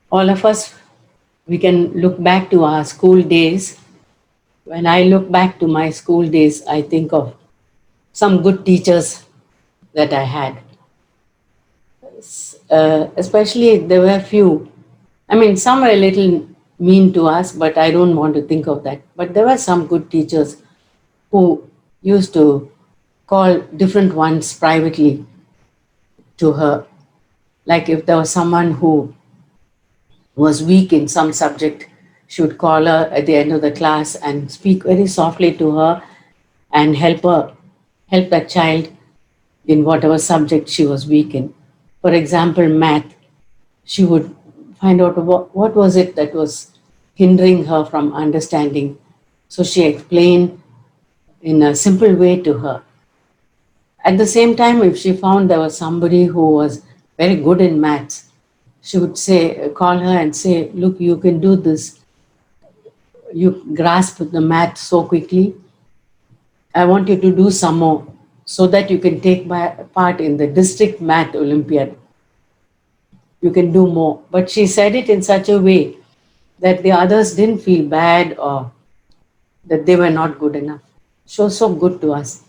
All of us, we can look back to our school days. When I look back to my school days, I think of some good teachers that I had. Especially, there were few. I mean, some were a little mean to us, but I don't want to think of that. But there were some good teachers who used to call different ones privately to her. Like if there was someone who was weak in some subject, she would call her at the end of the class and speak very softly to her and help that child in whatever subject she was weak in. For example, math. She would find out what was it that was hindering her from understanding. So she explained in a simple way to her. At the same time, if she found there was somebody who was very good in maths, she would call her and say, look, you can do this. You grasp the math so quickly. I want you to do some more so that you can take part in the district math Olympiad. You can do more. But she said it in such a way that the others didn't feel bad or that they were not good enough. She was so good to us.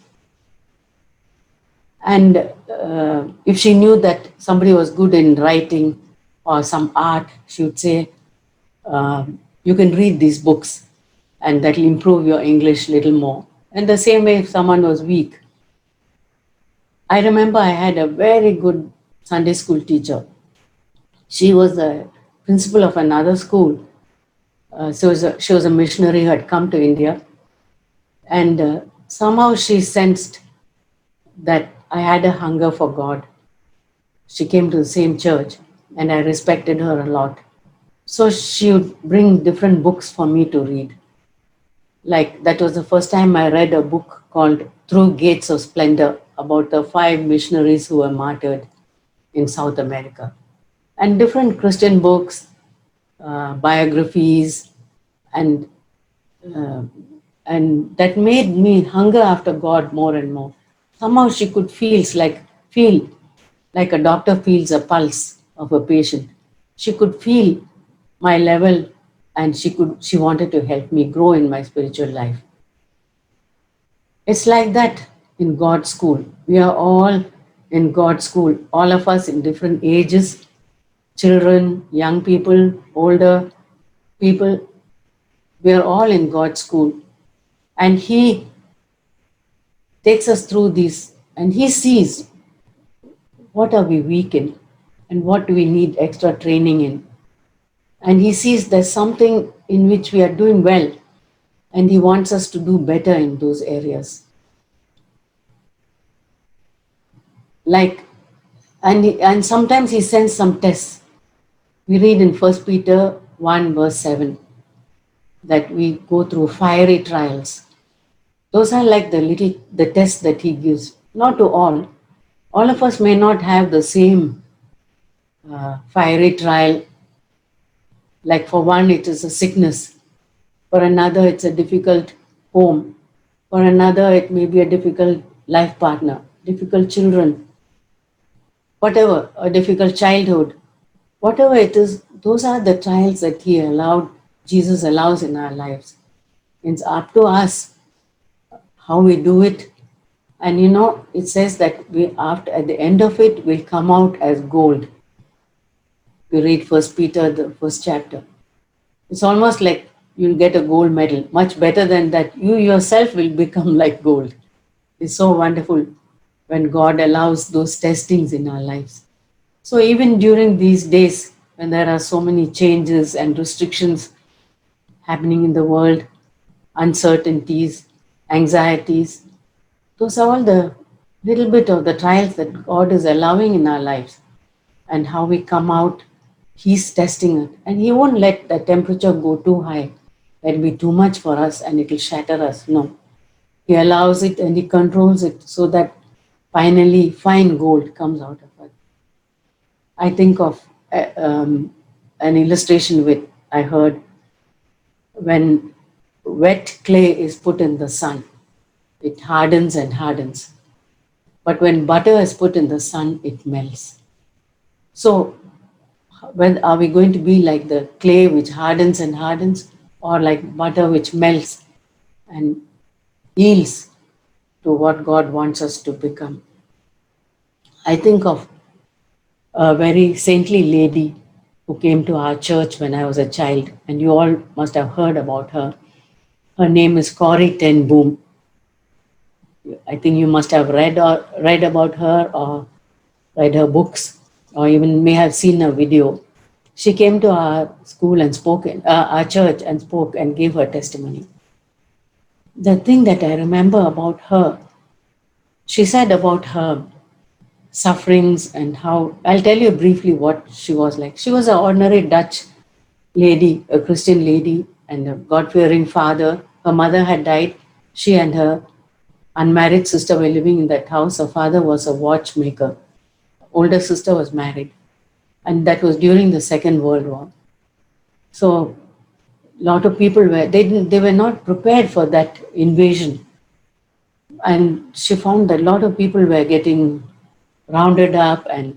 And if she knew that somebody was good in writing or some art, she would say, you can read these books and that will improve your English a little more. And the same way, if someone was weak. I remember I had a very good Sunday school teacher. She was the principal of another school. She was a missionary who had come to India. And somehow she sensed that I had a hunger for God. She came to the same church and I respected her a lot. So she would bring different books for me to read. Like that was the first time I read a book called Through Gates of Splendor about the 5 missionaries who were martyred in South America. And different Christian books, biographies, and uh, and that made me hunger after God more and more. Somehow she could feel like a doctor feels a pulse of a patient. She could feel my level, and she wanted to help me grow in my spiritual life. It's like that in God's school. We are all in God's school, all of us in different ages, children, young people, older people. We are all in God's school. And He takes us through these, and He sees what are we weak in and what do we need extra training in. And He sees there's something in which we are doing well, and He wants us to do better in those areas. Like, and sometimes He sends some tests. We read in 1 Peter 1 verse 7 that we go through fiery trials. Those are like the tests that He gives. Not to all. All of us may not have the same fiery trial. Like for one, it is a sickness. For another, it's a difficult home. For another, it may be a difficult life partner, difficult children, whatever, a difficult childhood. Whatever it is, those are the trials that Jesus allows in our lives. It's up to us how we do it. And it says that at the end of it, we'll come out as gold. We read First Peter, the first chapter. It's almost like you'll get a gold medal, much better than that. You yourself will become like gold. It's so wonderful when God allows those testings in our lives. So even during these days, when there are so many changes and restrictions happening in the world, uncertainties, anxieties, those are all the little bit of the trials that God is allowing in our lives. And how we come out, He's testing it. And He won't let the temperature go too high. That'll be too much for us and it'll shatter us. No. He allows it and He controls it so that finally fine gold comes out of it. I think of an illustration I heard when wet clay is put in the sun, it hardens and hardens. but when butter is put in the sun, it melts. So, when are we going to be like the clay which hardens and hardens, or like butter which melts and yields to what God wants us to become? I think of a very saintly lady who came to our church when I was a child, and you all must have heard about her. Her name is Corrie Ten Boom. I think you must have read about her or read her books, or even may have seen a video. She came to our school and spoke in our church and spoke and gave her testimony. The thing that I remember about her, she said about her sufferings and how, I'll tell you briefly what she was like. She was an ordinary Dutch lady, a Christian lady, and a God fearing father. Her mother had died. She and her unmarried sister were living in that house. Her father was a watchmaker. Older sister was married, and that was during the Second World War. So a lot of people they were not prepared for that invasion, and she found that a lot of people were getting rounded up, and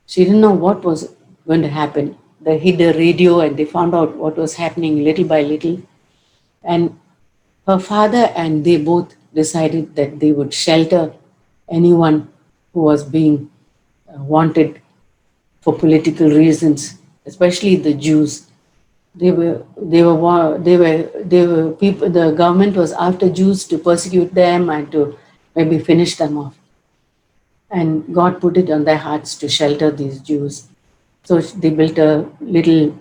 she didn't know what was going to happen. They hid the radio and they found out what was happening little by little. And her father and they both decided that they would shelter anyone who was being wanted for political reasons, especially the Jews. They were people. The government was after Jews to persecute them and to maybe finish them off. And God put it on their hearts to shelter these Jews. So they built a little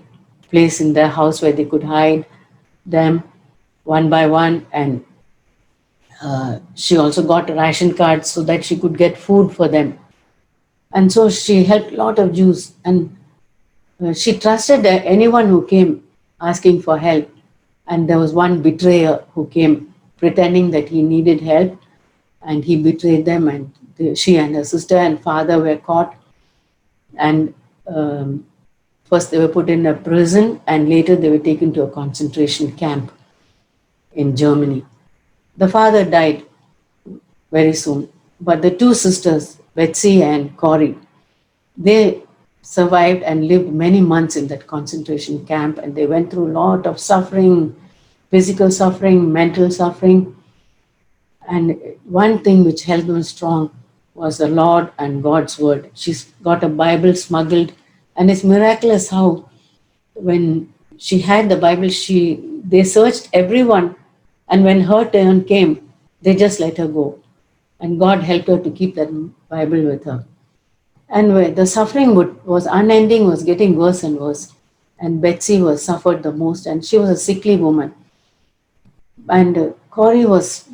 place in their house where they could hide them one by one. And she also got ration cards so that she could get food for them. And so she helped a lot of Jews. And she trusted anyone who came asking for help. And there was one betrayer who came pretending that he needed help, and he betrayed them. And she and her sister and father were caught. And first they were put in a prison, and later they were taken to a concentration camp in Germany. The father died very soon, but the two sisters, Betsy and Corrie, they survived and lived many months in that concentration camp, and they went through a lot of suffering, physical suffering, mental suffering. And one thing which held them strong was the Lord and God's word. She's got a Bible smuggled, and it's miraculous how when she had the Bible, they searched everyone, and when her turn came, they just let her go. And God helped her to keep that Bible with her. And the suffering was unending, was getting worse and worse. And Betsy was suffered the most, and she was a sickly woman. And Corrie was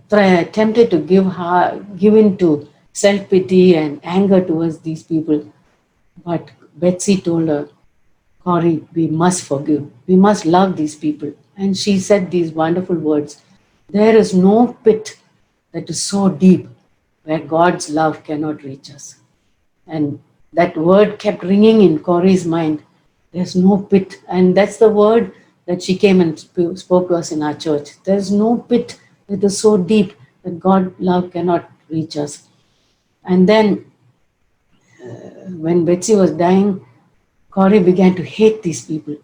tempted to give in to self-pity and anger towards these people. But Betsy told her, Corrie, we must forgive. We must love these people. And she said these wonderful words: there is no pit that is so deep where God's love cannot reach us. And that word kept ringing in Corrie's mind. There's no pit. And that's the word that she came and spoke to us in our church. There's no pit that is so deep that God's love cannot reach us. And then when Betsy was dying, Corrie began to hate these people.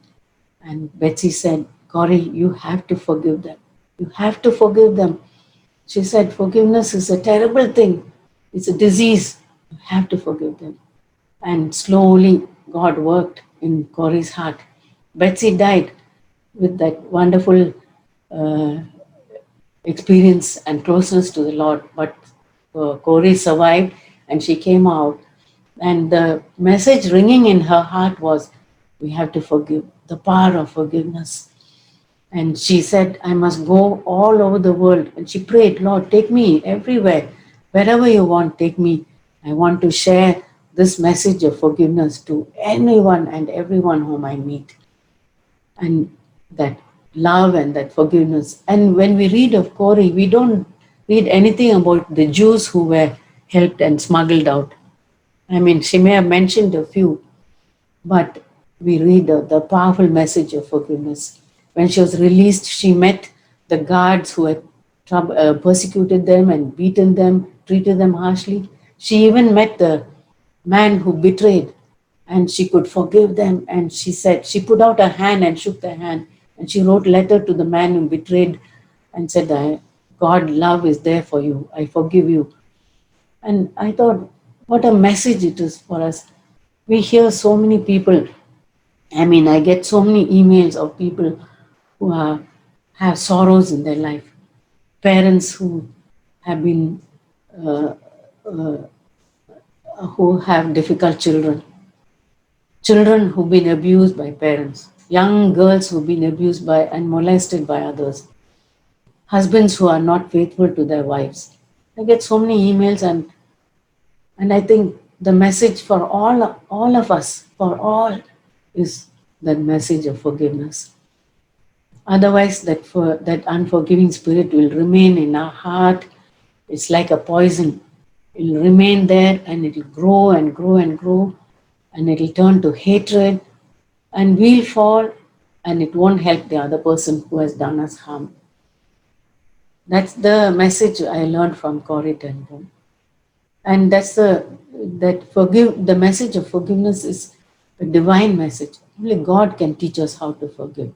And Betsy said, Corrie, you have to forgive them. You have to forgive them. She said, forgiveness is a terrible thing. It's a disease. You have to forgive them. And slowly, God worked in Corrie's heart. Betsy died with that wonderful experience and closeness to the Lord. But Corrie survived, and she came out. And the message ringing in her heart was, we have to forgive, the power of forgiveness. And she said, I must go all over the world. And she prayed, Lord, take me everywhere. Wherever you want, take me. I want to share this message of forgiveness to anyone and everyone whom I meet. And that love and that forgiveness. And when we read of Corrie, we don't read anything about the Jews who were helped and smuggled out. I mean, she may have mentioned a few, but we read the powerful message of forgiveness. When she was released, she met the guards who had persecuted them and beaten them treated them harshly. She even met the man who betrayed, and she could forgive them. And she said, she put out her hand and shook their hand, and she wrote letter to the man who betrayed and said, God love is there for you. I forgive you. And I thought, what a message it is for us. We hear so many people. I mean, I get so many emails of people who have sorrows in their life, parents who have been, uh, who have difficult children, children who've been abused by parents, young girls who've been abused by and molested by others, husbands who are not faithful to their wives. I get so many emails, and I think the message for all of us, for all, is that message of forgiveness. Otherwise, that unforgiving spirit will remain in our heart. It's like a poison. It'll remain there and it'll grow and grow and grow, and it'll turn to hatred, and we'll fall, and it won't help the other person who has done us harm. That's the message I learned from Corrie ten Boom. And the message of forgiveness is a divine message. Only God can teach us how to forgive.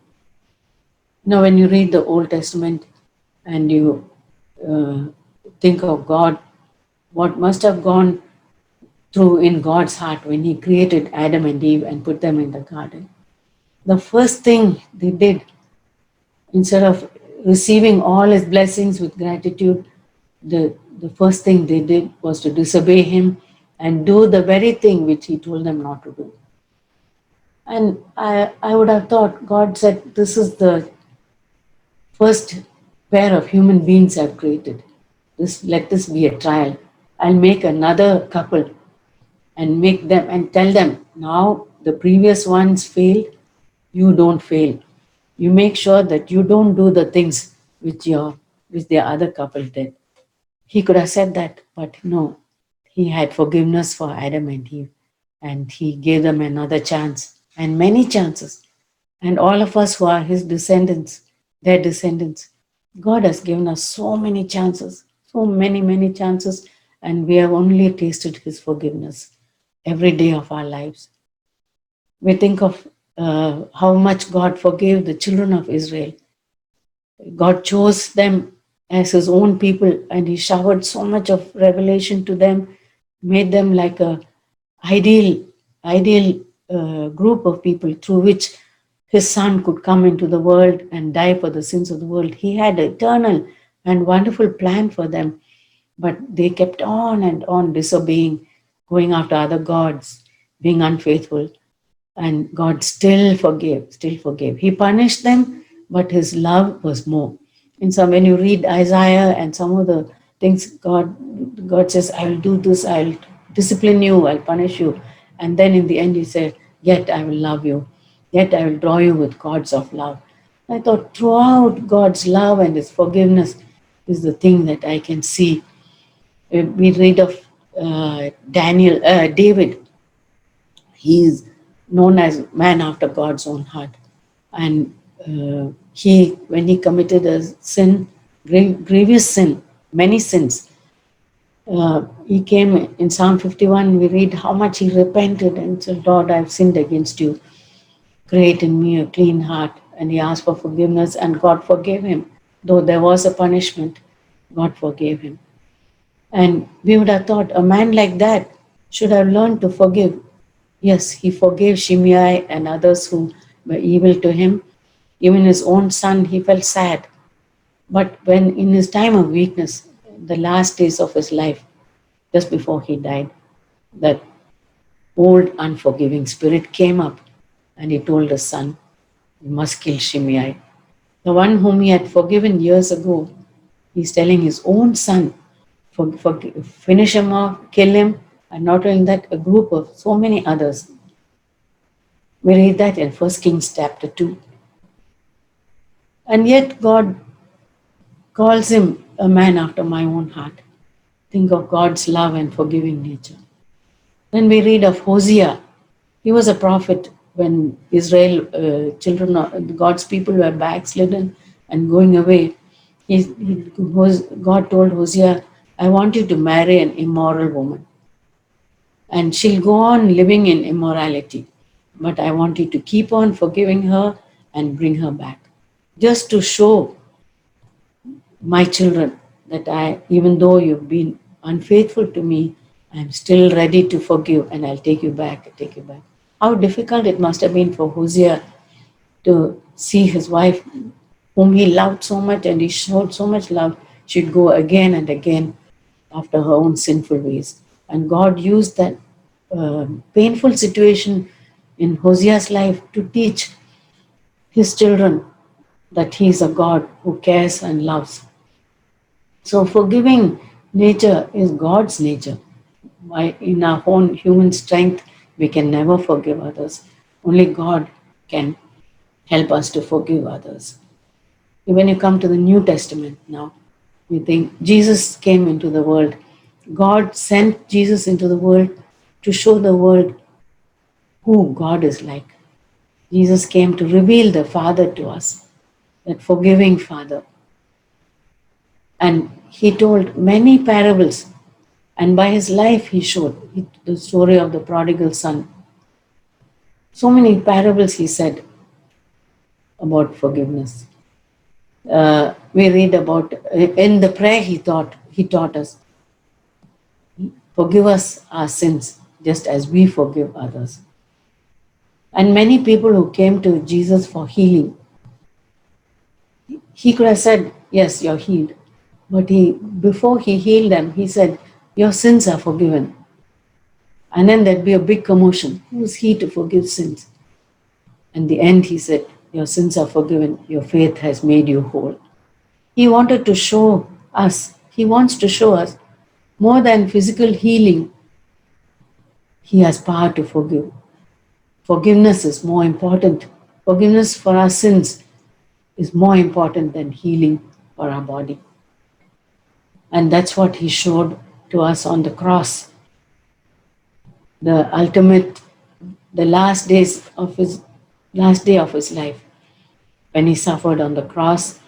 When you read the Old Testament and you uh, think of God, what must have gone through in God's heart when He created Adam and Eve and put them in the garden. The first thing they did, instead of receiving all His blessings with gratitude, the first thing they did was to disobey Him and do the very thing which He told them not to do. And I would have thought God said, this is the first pair of human beings I've created. Let this be a trial. I'll make another couple and make them and tell them, now the previous ones failed, you don't fail. You make sure that you don't do the things which the other couple did. He could have said that, but no. He had forgiveness for Adam and Eve, and He gave them another chance and many chances. And all of us who are His descendants, their descendants, God has given us so many chances, so many, many chances, and we have only tasted His forgiveness every day of our lives. We think of how much God forgave the children of Israel. God chose them as His own people, and He showered so much of revelation to them, made them like a ideal group of people through which His Son could come into the world and die for the sins of the world. He had an eternal and wonderful plan for them, but they kept on and on disobeying, going after other gods, being unfaithful. And God still forgave, still forgave. He punished them, but His love was more. When you read Isaiah and some of the things, God says, I will do this, I'll discipline you, I'll punish you. And then in the end He said, yet I will love you. Yet I will draw you with cords of love. I thought throughout God's love and His forgiveness is the thing that I can see. We read of David. He is known as man after God's own heart. And when he committed a sin, grievous sin, many sins, he came in Psalm 51, we read how much he repented and said, Lord, I've sinned against you. Create in me a clean heart. And he asked for forgiveness, and God forgave him. Though there was a punishment, God forgave him. And we would have thought a man like that should have learned to forgive. Yes, he forgave Shimei and others who were evil to him. Even his own son, he felt sad. But when in his time of weakness, the last days of his life, just before he died, that old unforgiving spirit came up and he told his son, you must kill Shimei. The one whom he had forgiven years ago, he's telling his own son, finish him off, kill him, and not only that, a group of so many others. We read that in 1 Kings chapter 2. And yet God calls him a man after my own heart. Think of God's love and forgiving nature. Then we read of Hosea. He was a prophet when Israel, God's people were backslidden and going away. God told Hosea I want you to marry an immoral woman. And she'll go on living in immorality. But I want you to keep on forgiving her and bring her back. Just to show my children that even though you've been unfaithful to me, I'm still ready to forgive and I'll take you back, take you back. How difficult it must have been for Hosea to see his wife, whom he loved so much and he showed so much love, she'd go again and again after her own sinful ways. And God used that painful situation in Hosea's life to teach his children that he is a God who cares and loves. So, forgiving nature is God's nature. In our own human strength, we can never forgive others. Only God can help us to forgive others. When you come to the New Testament now, we think Jesus came into the world. God sent Jesus into the world to show the world who God is like. Jesus came to reveal the Father to us, that forgiving Father. And he told many parables. And by his life, he showed the story of the prodigal son. So many parables he said about forgiveness. We read about in the prayer he taught us, forgive us our sins just as we forgive others. And many people who came to Jesus for healing, he could have said, yes, you're healed. But before he healed them, he said, your sins are forgiven. And then there'd be a big commotion. Who's he to forgive sins? In the end, he said, your sins are forgiven. Your faith has made you whole. He wanted to show us, he wants to show us more than physical healing, he has power to forgive. Forgiveness is more important. Forgiveness for our sins is more important than healing for our body. And that's what he showed to us on the cross. The ultimate, the last day of his life, when he suffered on the cross,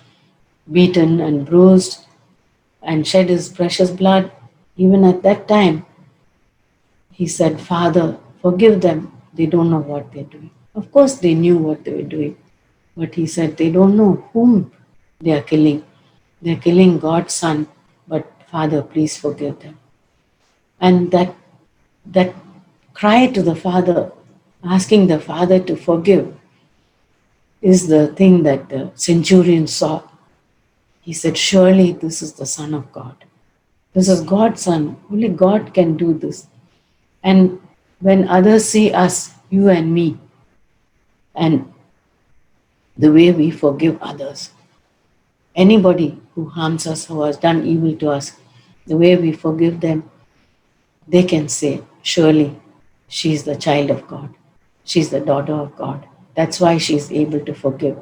beaten and bruised, and shed his precious blood. Even at that time, he said, Father, forgive them. They don't know what they're doing. Of course, they knew what they were doing. But he said, they don't know whom they are killing. They're killing God's son. But Father, please forgive them. And that cry to the Father, asking the Father to forgive, is the thing that the centurion saw. He said, surely this is the Son of God. This is God's Son. Only God can do this. And when others see us, you and me, and the way we forgive others, anybody who harms us, who has done evil to us, the way we forgive them, they can say, surely she's the child of God. She's the daughter of God. That's why she's able to forgive.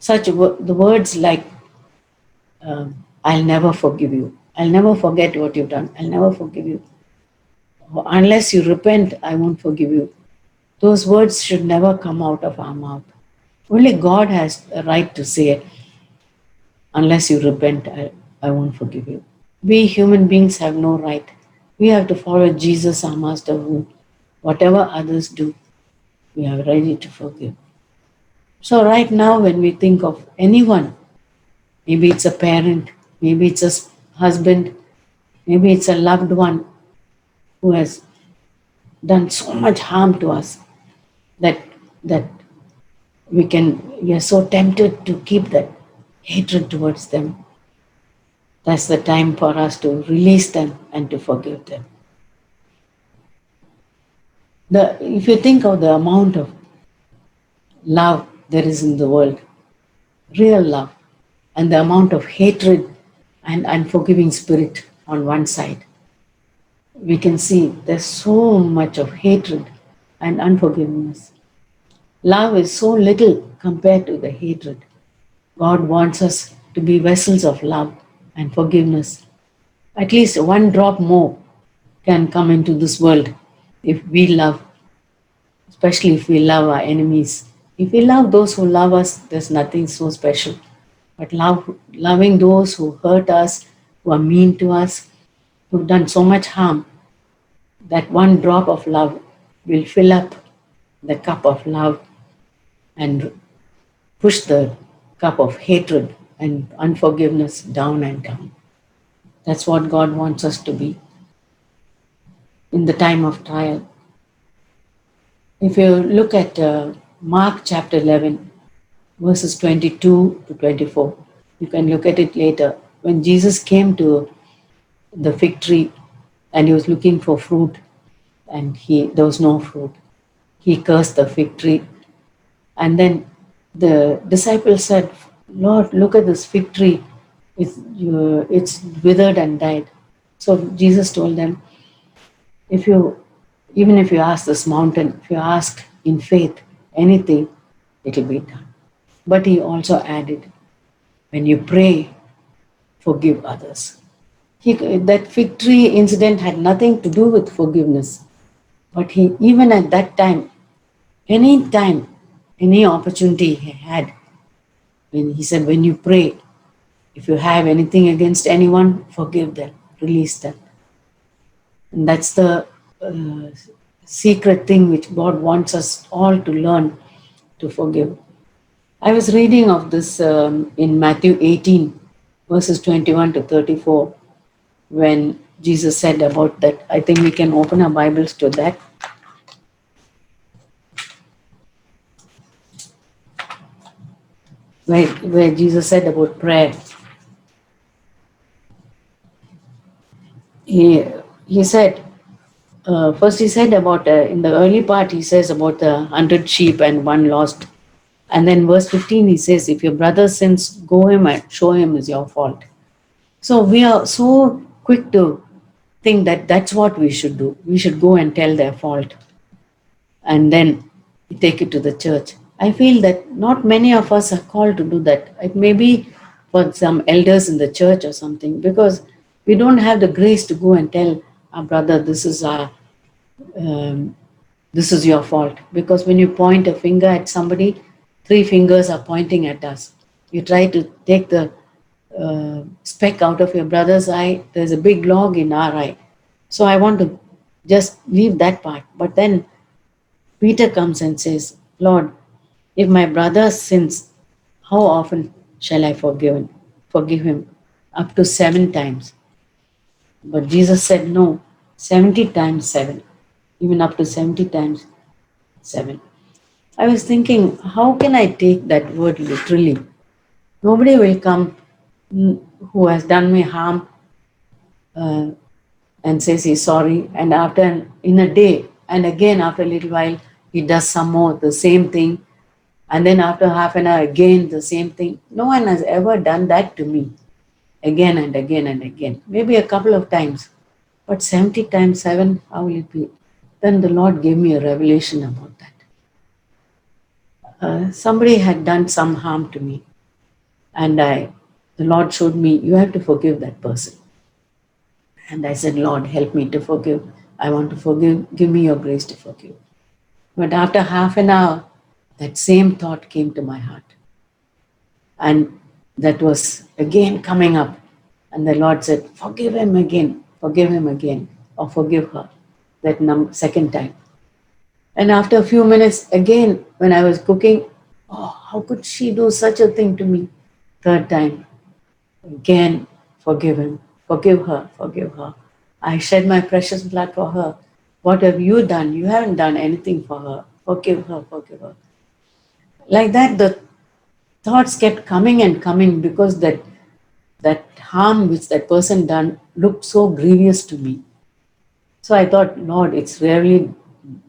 The words like, I'll never forgive you. I'll never forget what you've done. I'll never forgive you. Or, unless you repent, I won't forgive you. Those words should never come out of our mouth. Only God has a right to say, unless you repent, I won't forgive you. We human beings have no right. We have to follow Jesus, our Master, who, whatever others do, we are ready to forgive. So, right now, when we think of anyone, maybe it's a parent, maybe it's a husband, maybe it's a loved one who has done so much harm to us that that we are so tempted to keep that hatred towards them. That's the time for us to release them and to forgive them. If you think of the amount of love there is in the world, real love, and the amount of hatred and unforgiving spirit on one side, we can see there's so much of hatred and unforgiveness. Love is so little compared to the hatred. God wants us to be vessels of love and forgiveness. At least one drop more can come into this world if we love, especially if we love our enemies. If we love those who love us, there's nothing so special. But loving those who hurt us, who are mean to us, who've done so much harm, that one drop of love will fill up the cup of love and push the cup of hatred and unforgiveness down and down. That's what God wants us to be in the time of trial. If you look at Mark chapter 11, verses 22 to 24, you can look at it later. When Jesus came to the fig tree and he was looking for fruit and there was no fruit, he cursed the fig tree. And then the disciples said, Lord, look at this fig tree. It's withered and died. So Jesus told them, if you, even if you ask this mountain, if you ask in faith anything, it will be done. But he also added, when you pray, forgive others. That fig tree incident had nothing to do with forgiveness. But he, even at that time, any opportunity he had, when he said, when you pray, if you have anything against anyone, forgive them, release them. And that's the uh, secret thing which God wants us all to learn, to forgive. I was reading of this in Matthew 18, verses 21 to 34, when Jesus said about that. I think we can open our Bibles to that. Where Jesus said about prayer. He said, first he said about, in the early part, he says about the 100 sheep and one lost. And then verse 15, he says, if your brother sins, go him and show him is your fault. So we are so quick to think that that's what we should do. We should go and tell their fault and then take it to the church. I feel that not many of us are called to do that. It may be for some elders in the church or something, because we don't have the grace to go and tell our brother, um, this is your fault. Because when you point a finger at somebody, three fingers are pointing at us. You try to take the speck out of your brother's eye, there's a big log in our eye. So I want to just leave that part. But then Peter comes and says, Lord, if my brother sins, how often shall I forgive him? Forgive him? Up to 7 times. But Jesus said, no, 70 times 7. Even up to 70 times 7. I was thinking, how can I take that word literally? Nobody will come who has done me harm uh, and says he's sorry, and after in a day, and again after a little while, he does some more, the same thing, and then after half an hour, again the same thing. No one has ever done that to me, again and again and again. Maybe a couple of times, but 70 times 7, how will it be? Then the Lord gave me a revelation about that. Somebody had done some harm to me, and the Lord showed me, you have to forgive that person. And I said, Lord, help me to forgive. I want to forgive. Give me your grace to forgive. But after half an hour, that same thought came to my heart. And that was again coming up. And the Lord said, forgive him again, or forgive her. That second time. And after a few minutes, again, when I was cooking, oh, how could she do such a thing to me? Third time, again, forgive him, forgive her, forgive her. I shed my precious blood for her. What have you done? You haven't done anything for her. Forgive her, forgive her. Like that, the thoughts kept coming and coming, because that harm which that person done looked so grievous to me. So I thought, Lord, it's really,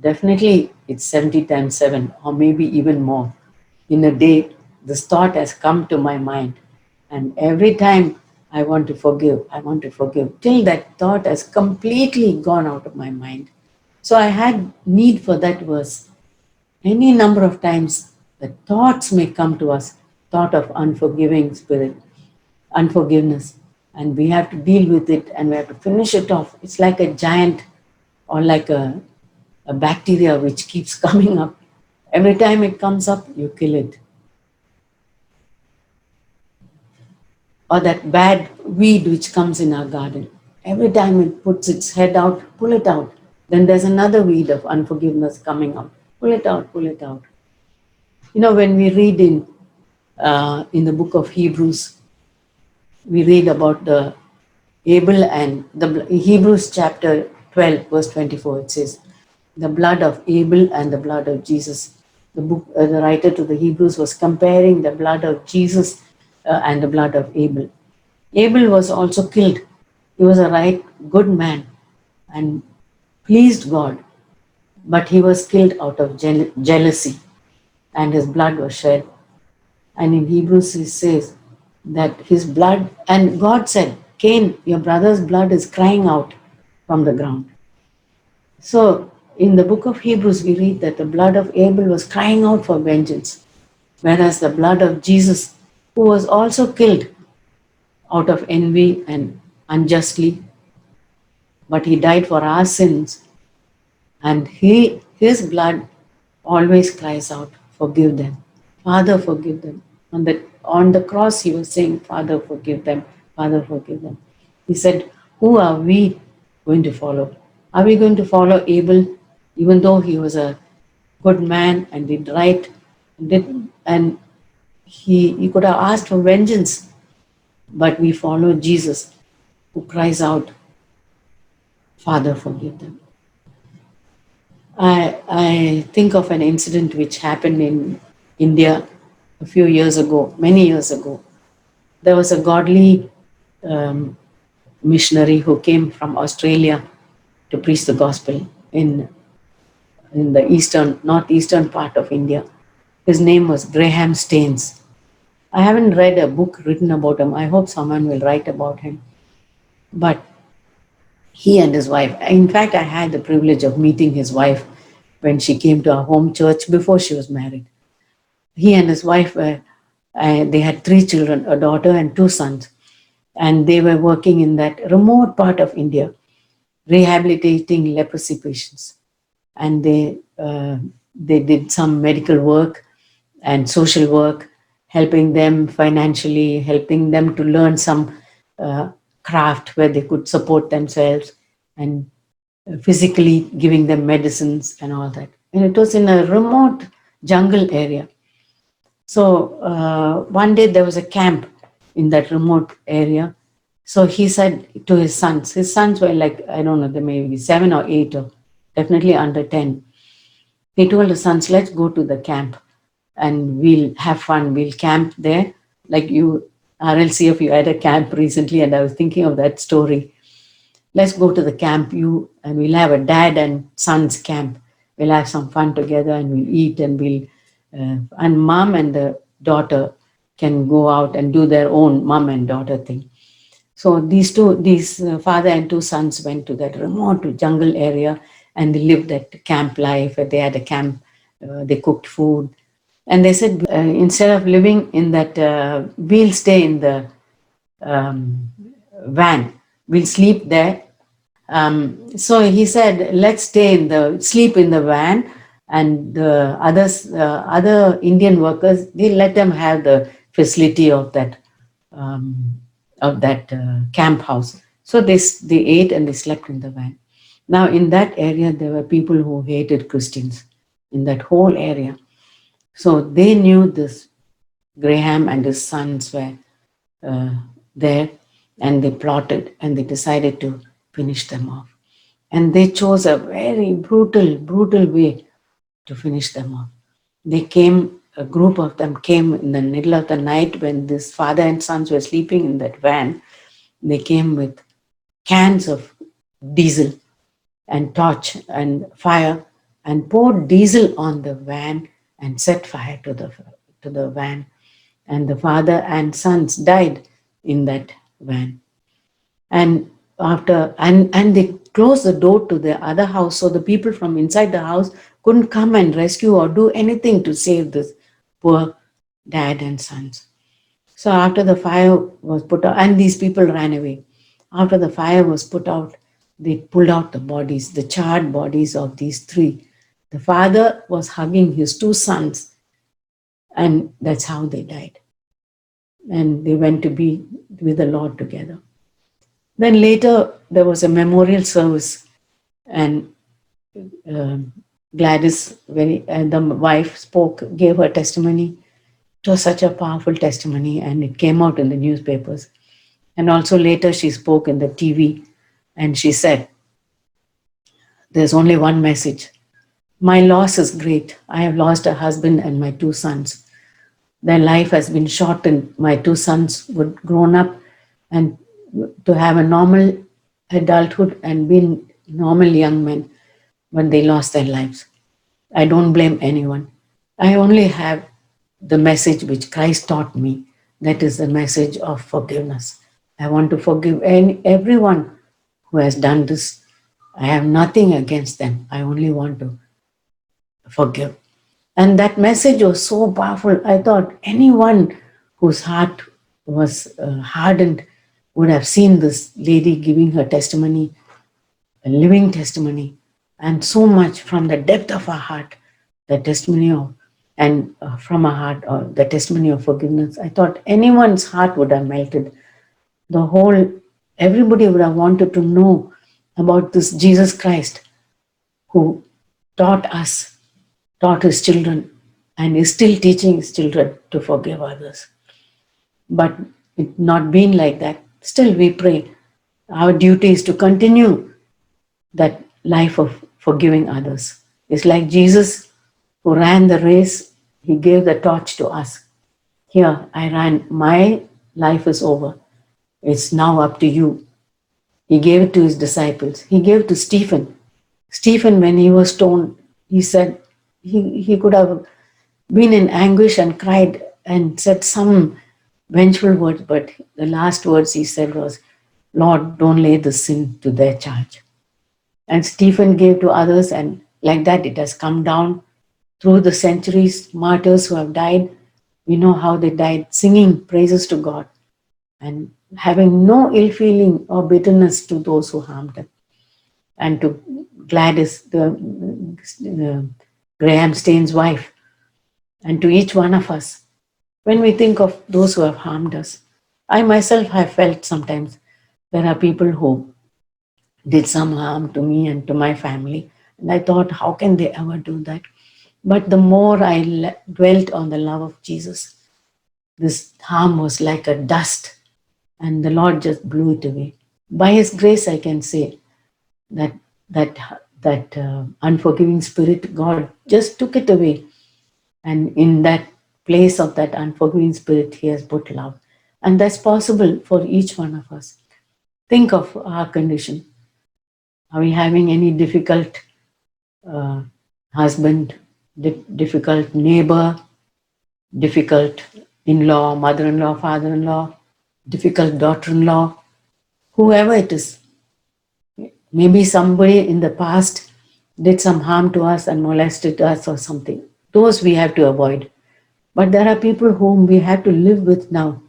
definitely, it's 70 times 7, or maybe even more. In a day, this thought has come to my mind. And every time I want to forgive, till that thought has completely gone out of my mind. So I had need for that verse. Any number of times, the thoughts may come to us, thought of unforgiving spirit, unforgiveness, and we have to deal with it and we have to finish it off. It's like a giant, or like a bacteria which keeps coming up. Every time it comes up, you kill it. or that bad weed which comes in our garden. Every time it puts its head out, pull it out. Then there's another weed of unforgiveness coming out. Pull it out, pull it out. You know, when we read in the book of Hebrews, we read about the Abel and the Hebrews chapter 12, verse 24. It says, the blood of Abel and the blood of Jesus. The writer to the Hebrews was comparing the blood of Jesus and the blood of Abel. Abel was also killed. He was a right good man and pleased God, but he was killed out of jealousy, and his blood was shed. And in Hebrews it says that his blood, and God said, Cain, your brother's blood is crying out from the ground. So in the book of Hebrews, we read that the blood of Abel was crying out for vengeance, whereas the blood of Jesus, who was also killed out of envy and unjustly, but he died for our sins, and his blood always cries out, forgive them. Father, forgive them. On the cross, he was saying, Father, forgive them. Father, forgive them. He said, who are we going to follow? Are we going to follow Abel, even though he was a good man and did right, and he could have asked for vengeance, but we follow Jesus, who cries out, Father, forgive them. I think of an incident which happened in India a few years ago, many years ago. There was a godly um, missionary who came from Australia to preach the gospel in the northeastern part of India. His name was Graham Staines. I haven't read a book written about him. I hope someone will write about him. But he and his wife, in fact, I had the privilege of meeting his wife when she came to our home church before she was married. He and his wife they had 3 children, a daughter and 2 sons, and they were working in that remote part of India, rehabilitating leprosy patients. And they did some medical work and social work, helping them financially, helping them to learn some uh, craft where they could support themselves, and physically giving them medicines and all that. And it was in a remote jungle area. So one day there was a camp in that remote area. So he said to his sons were like, I don't know, they may be 7 or 8 or definitely under 10. He told his sons, let's go to the camp and we'll have fun. We'll camp there. Like you, RLCF, you had a camp recently, and I was thinking of that story. Let's go to the camp, and we'll have a dad and sons camp. We'll have some fun together and we'll eat, and and mom and the daughter can go out and do their own mom and daughter thing. So these father and 2 sons went to that remote jungle area, and they lived that camp life. They had a camp, they cooked food, and they said, instead of living in that, we'll stay in the um, van, we'll sleep there. So he said, let's sleep in the van, and the other Indian workers, they let them have the facility um, of that camp house. So they ate and they slept in the van. Now in that area, there were people who hated Christians in that whole area. So they knew this Graham and his sons were uh, there, and they plotted and they decided to finish them off. And they chose a very brutal way to finish them off. A group of them came in the middle of the night when this father and sons were sleeping in that van. They came with cans of diesel and torch and fire, and poured diesel on the van and set fire to the van. And the father and sons died in that van. And and they closed the door to the other house, so the people from inside the house couldn't come and rescue or do anything to save this poor dad and sons. So after the fire was put out, and these people ran away. After the fire was put out, they pulled out the bodies, the charred bodies of these 3. The father was hugging his 2 sons, and that's how they died. and they went to be with the Lord together. Then later there was a memorial service, and um Gladys, and the wife spoke, gave her testimony. It was such a powerful testimony, and it came out in the newspapers. And also later she spoke in the TV, and she said, "There's only one message. My loss is great. I have lost a husband and my two sons. Their life has been shortened. My two sons were grown up and to have a normal adulthood and been normal young men, but they lost their lives. I don't blame anyone. I only have the message which Christ taught me. That is the message of forgiveness. I want to forgive everyone who has done this. I have nothing against them. I only want to forgive." And that message was so powerful. I thought anyone whose heart was hardened would have seen this lady giving her testimony, a living testimony, and so much from the depth of her heart, the testimony of, and from her heart, the testimony of forgiveness. I thought anyone's heart would have melted. The whole, everybody would have wanted to know about this Jesus Christ who taught us, taught his children, and is still teaching his children to forgive others. But it not been like that. Still, we pray. Our duty is to continue that life of forgiving others. It's like Jesus who ran the race, he gave the torch to us. Here, I ran, my life is over. It's now up to you. He gave it to his disciples. He gave it to Stephen. Stephen, when he was stoned, he said he could have been in anguish and cried and said some vengeful words, but the last words he said was, "Lord, don't lay the sin to their charge." And Stephen gave to others, and like that it has come down through the centuries. Martyrs who have died, we know how they died, singing praises to God and having no ill feeling or bitterness to those who harmed them. And to Gladys, Graham Staine's wife, and to each one of us, when we think of those who have harmed us. I myself have felt sometimes there are people who did some harm to me and to my family. And I thought, how can they ever do that? But the more I dwelt on the love of Jesus, this harm was like a dust, and the Lord just blew it away. By His grace, I can say that that that unforgiving spirit, God just took it away, and in that place of that unforgiving spirit, He has put love, and that's possible for each one of us. Think of our condition. Are we having any difficult uh, husband, difficult neighbor, difficult in-law, mother-in-law, father-in-law, difficult daughter-in-law, whoever it is? Maybe somebody in the past did some harm to us and molested us or something. Those we have to avoid. But there are people whom we have to live with now.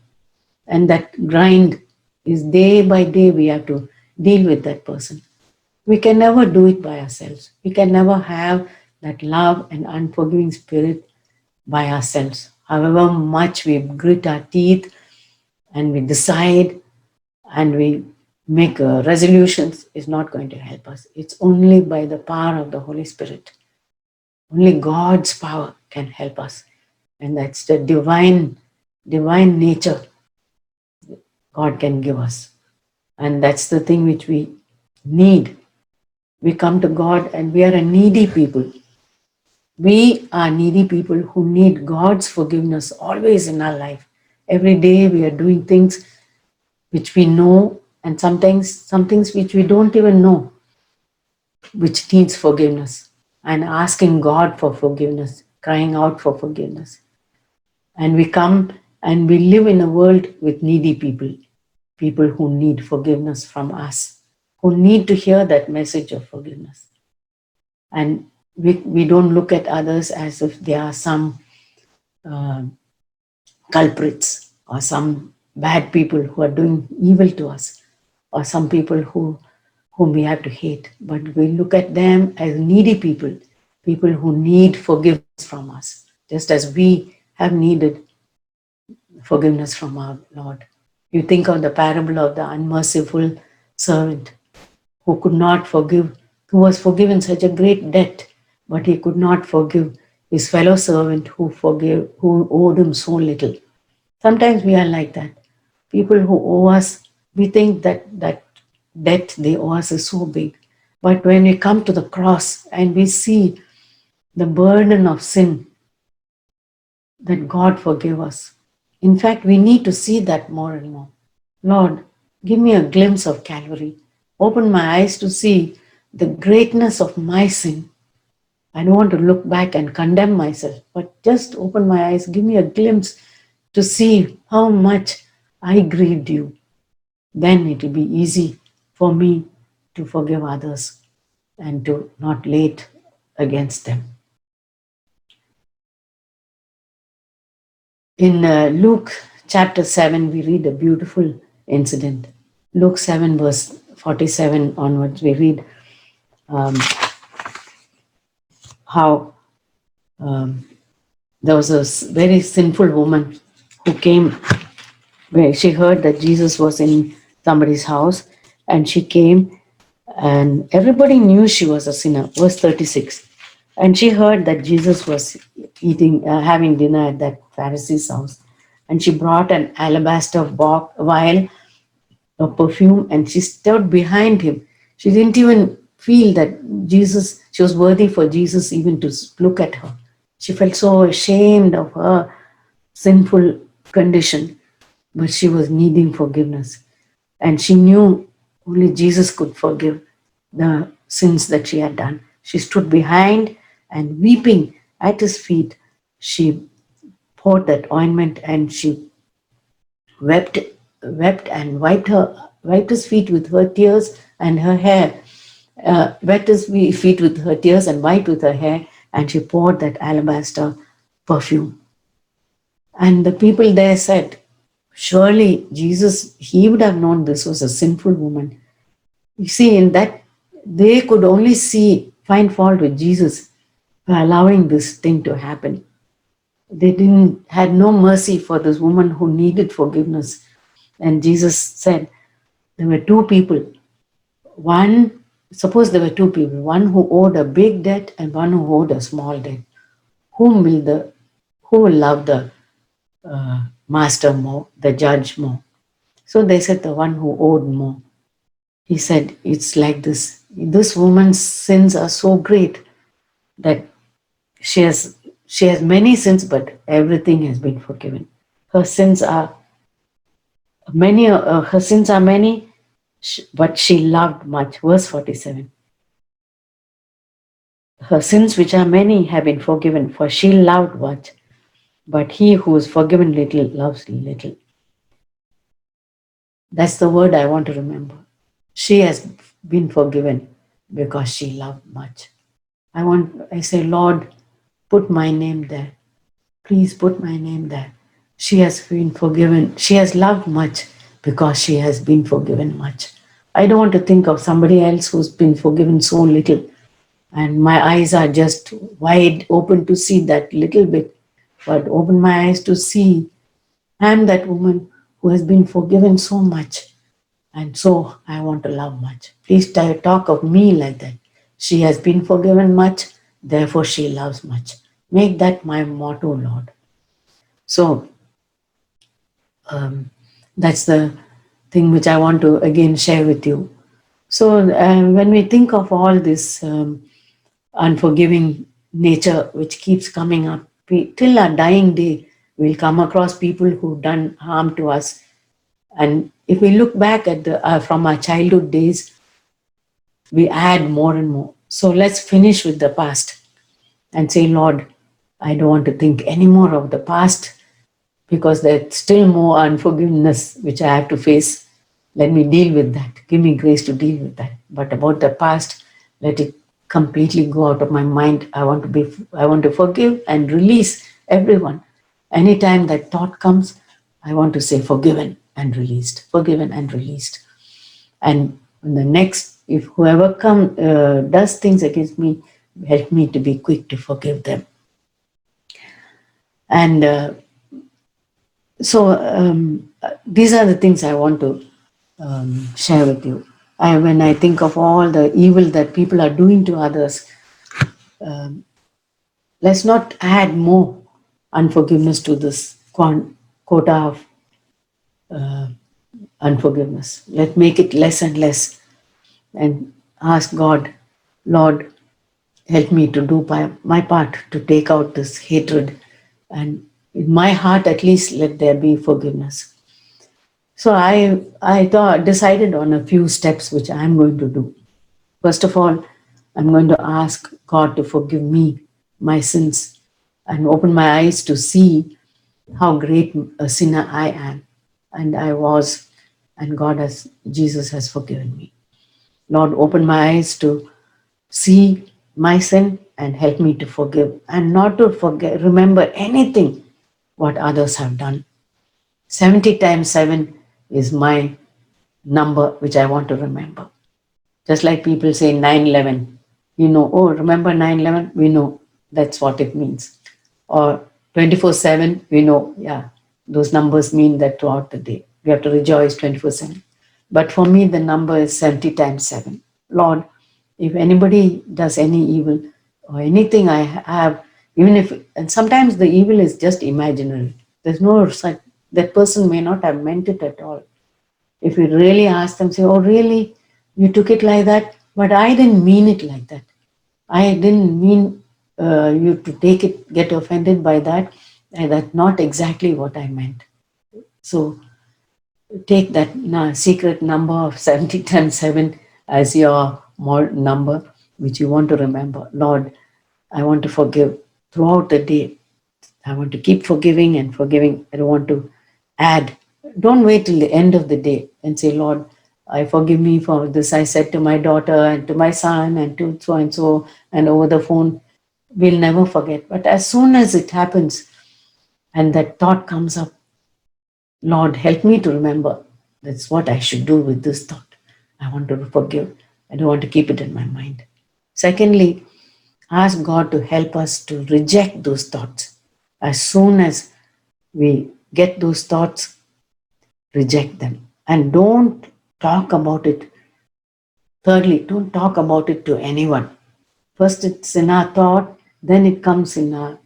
And that grind is day by day we have to deal with that person. We can never do it by ourselves. We can never have that love and unforgiving spirit by ourselves. However much we grit our teeth and we decide and we make resolutions, is not going to help us. It's only by the power of the Holy Spirit. Only God's power can help us. And that's the divine nature God can give us. And that's the thing which we need. We come to God and we are a needy people. We are needy people who need God's forgiveness always in our life. Every day we are doing things which we know, and sometimes some things which we don't even know, which needs forgiveness, and asking God for forgiveness, crying out for forgiveness. And we come and we live in a world with needy people, people who need forgiveness from us, who need to hear that message of forgiveness. And we don't look at others as if they are some uh, culprits or some bad people who are doing evil to us, or some people whom we have to hate. But we look at them as needy people, people who need forgiveness from us, just as we have needed forgiveness from our Lord. You think of the parable of the unmerciful servant who could not forgive, who was forgiven such a great debt, but he could not forgive his fellow servant who owed him so little. Sometimes we are like that. People who owe us, we think that debt they owe us is so big. But when we come to the cross and we see the burden of sin, that God forgive us. In fact, we need to see that more and more. Lord, give me a glimpse of Calvary. Open my eyes to see the greatness of my sin. I don't want to look back and condemn myself, but just open my eyes, give me a glimpse to see how much I grieved you. Then it will be easy for me to forgive others and to not lay it against them. In Luke chapter 7, we read a beautiful incident. Luke 7, verse 47 onwards, we read how there was a very sinful woman who came where she heard that Jesus was in somebody's house, and she came, and everybody knew she was a sinner. Verse 36. And she heard that Jesus was having dinner at that Pharisee's house. And she brought an alabaster vial of perfume, and she stood behind him. She didn't even feel that she was worthy for Jesus even to look at her. She felt so ashamed of her sinful condition, but she was needing forgiveness. And she knew only Jesus could forgive the sins that she had done. She stood behind and weeping at his feet. She poured that ointment and she wept, wept and wiped his feet with her tears and her hair. Wet his feet with her tears and wiped with her hair, and she poured that alabaster perfume. And the people there said, surely Jesus, he would have known this was a sinful woman. You see, in that, they could only find fault with Jesus by allowing this thing to happen. They had no mercy for this woman who needed forgiveness. And Jesus said, there were two people. Suppose there were two people, one who owed a big debt and one who owed a small debt. Who will love the master more, the judge more? So they said the one who owed more. He said, it's like this. This woman's sins are so great that she has many sins, but everything has been forgiven. Her sins are many, but she loved much. Verse 47. Her sins, which are many, have been forgiven, for she loved much. But he who is forgiven little loves little. That's the word I want to remember. She has been forgiven because she loved much. I say, Lord, put my name there. Please put my name there. She has been forgiven. She has loved much because she has been forgiven much. I don't want to think of somebody else who's been forgiven so little, and my eyes are just wide open to see that little bit. But open my eyes to see I'm that woman who has been forgiven so much, and so I want to love much. Please talk of me like that. She has been forgiven much, therefore she loves much. Make that my motto, Lord. So that's the thing which I want to again share with you. So when we think of all this unforgiving nature which keeps coming up, till our dying day, we'll come across people who've done harm to us. And if we look back at from our childhood days, we add more and more. So let's finish with the past and say, Lord, I don't want to think anymore of the past, because there's still more unforgiveness which I have to face. Let me deal with that. Give me grace to deal with that. But about the past, let it completely go out of my mind. I want to forgive and release everyone. Anytime that thought comes, I want to say forgiven and released, forgiven and released. And the next, if whoever does things against me, help me to be quick to forgive them. And So these are the things I want to share with you. When I think of all the evil that people are doing to others, let's not add more unforgiveness to this quota of unforgiveness. Let's make it less and less and ask God, Lord, help me to do my part to take out this hatred. And in my heart, at least, let there be forgiveness. So I thought decided on a few steps which I'm going to do. First of all, I'm going to ask God to forgive me my sins and open my eyes to see how great a sinner I am. And I was, and Jesus has forgiven me. Lord, open my eyes to see my sin and help me to forgive and not to forget, remember anything what others have done. 70 times 7 is my number which I want to remember. Just like people say 9/11, oh, remember 9/11? We know that's what it means. Or 24/7, we know, yeah, those numbers mean that throughout the day. We have to rejoice 24/7. But for me, the number is 70 times 7. Lord, if anybody does any evil or anything I have, even if, and sometimes the evil is just imaginary. There's no such, that person may not have meant it at all. If we really ask them, say, oh, really? You took it like that? But I didn't mean it like that. I didn't mean you to take it, get offended by that. And that's not exactly what I meant. So take that secret number of 70 times 7 as your number, which you want to remember. Lord, I want to forgive throughout the day. I want to keep forgiving and forgiving. I don't want to add. Don't wait till the end of the day and say, Lord, I forgive me for this I said to my daughter and to my son and to so and so and over the phone. We'll never forget. But as soon as it happens and that thought comes up, Lord, help me to remember that's what I should do with this thought. I want to forgive. I don't want to keep it in my mind. Secondly, ask God to help us to reject those thoughts. As soon as we get those thoughts, reject them. And don't talk about it. Thirdly, don't talk about it to anyone. First, it's in our thought, then it comes in our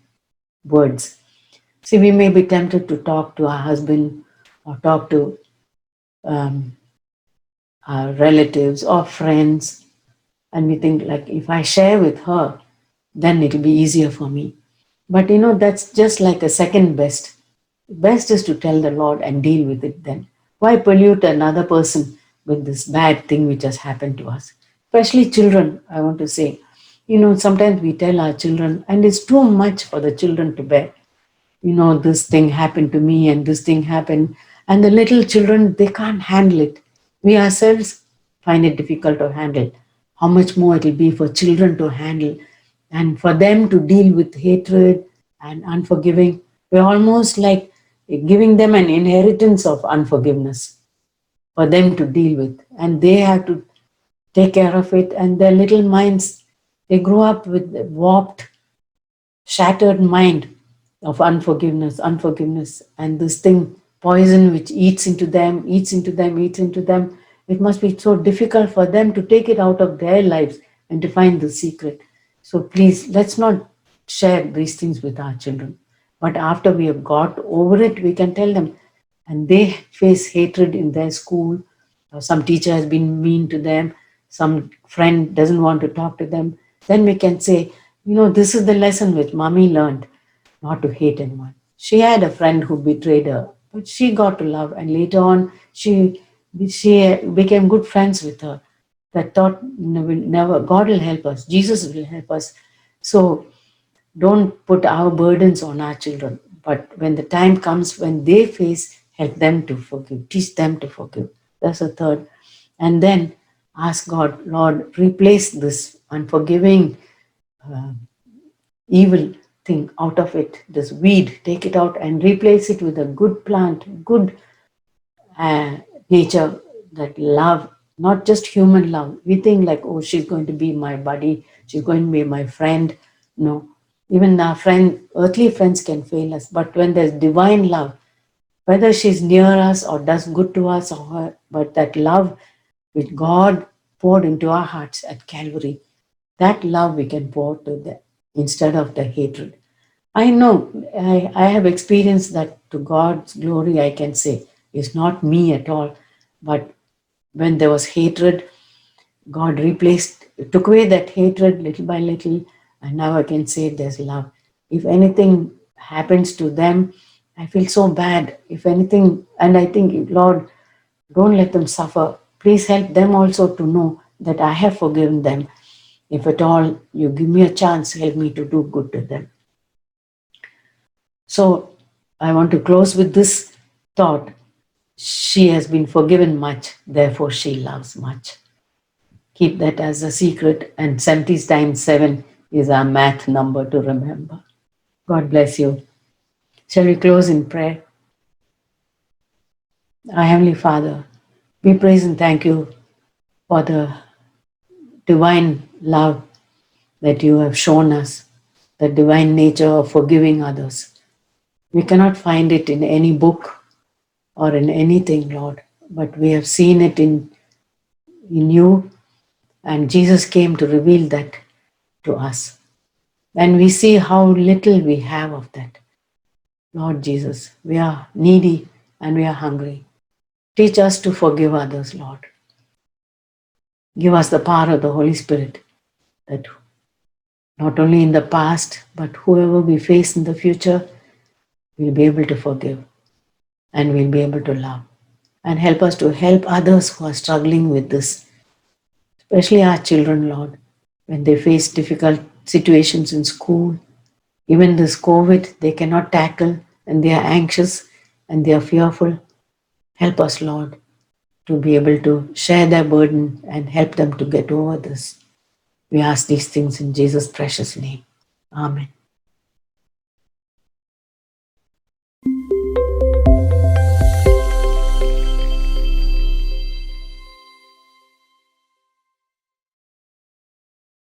words. See, we may be tempted to talk to our husband or talk to um, our relatives or friends, and we think, like, if I share with her, then it'll be easier for me. But that's just like a second best. Best is to tell the Lord and deal with it then. Why pollute another person with this bad thing which has happened to us? Especially children, I want to say. Sometimes we tell our children, and it's too much for the children to bear. This thing happened to me and this thing happened. And the little children, they can't handle it. We ourselves find it difficult to handle. How much more it will be for children to handle and for them to deal with hatred and unforgiving. We're almost like giving them an inheritance of unforgiveness for them to deal with. And they have to take care of it. And their little minds, they grow up with a warped, shattered mind of unforgiveness, and this thing, poison which eats into them, eats into them, eats into them. It must be so difficult for them to take it out of their lives and to find the secret. So please, let's not share these things with our children. But after we have got over it, we can tell them, and they face hatred in their school, or some teacher has been mean to them, some friend doesn't want to talk to them, then we can say, this is the lesson which mommy learned, not to hate anyone. She had a friend who betrayed her, but she got to love, and later on, she became good friends with her. That thought will never, God will help us, Jesus will help us. So don't put our burdens on our children. But when the time comes when they face, help them to forgive, teach them to forgive. That's the third. And then ask God, Lord, replace this unforgiving, evil thing out of it, this weed, take it out and replace it with a good plant, good uh, nature, that love, not just human love. We think like, oh, she's going to be my buddy, she's going to be my friend. No, even our earthly friends can fail us. But when there's divine love, whether she's near us or does good to us or her, but that love which God poured into our hearts at Calvary, that love we can pour to them instead of the hatred. I know, I have experienced that to God's glory, I can say. It's not me at all, but when there was hatred, God replaced, took away that hatred little by little, and now I can say there's love. If anything happens to them, I feel so bad. If anything, and I think, Lord, don't let them suffer. Please help them also to know that I have forgiven them. If at all you give me a chance, help me to do good to them. So I want to close with this thought. She has been forgiven much, therefore she loves much. Keep that as a secret, and 70 times 7 is our math number to remember. God bless you. Shall we close in prayer? Our Heavenly Father, we praise and thank you for the divine love that you have shown us, the divine nature of forgiving others. We cannot find it in any book or in anything, Lord, but we have seen it in you, and Jesus came to reveal that to us. And we see how little we have of that. Lord Jesus, we are needy and we are hungry. Teach us to forgive others, Lord. Give us the power of the Holy Spirit that not only in the past, but whoever we face in the future, we'll be able to forgive and we'll be able to love. And help us to help others who are struggling with this, especially our children, Lord, when they face difficult situations in school. Even this COVID, they cannot tackle and they are anxious and they are fearful. Help us, Lord, to be able to share their burden and help them to get over this. We ask these things in Jesus' precious name. Amen.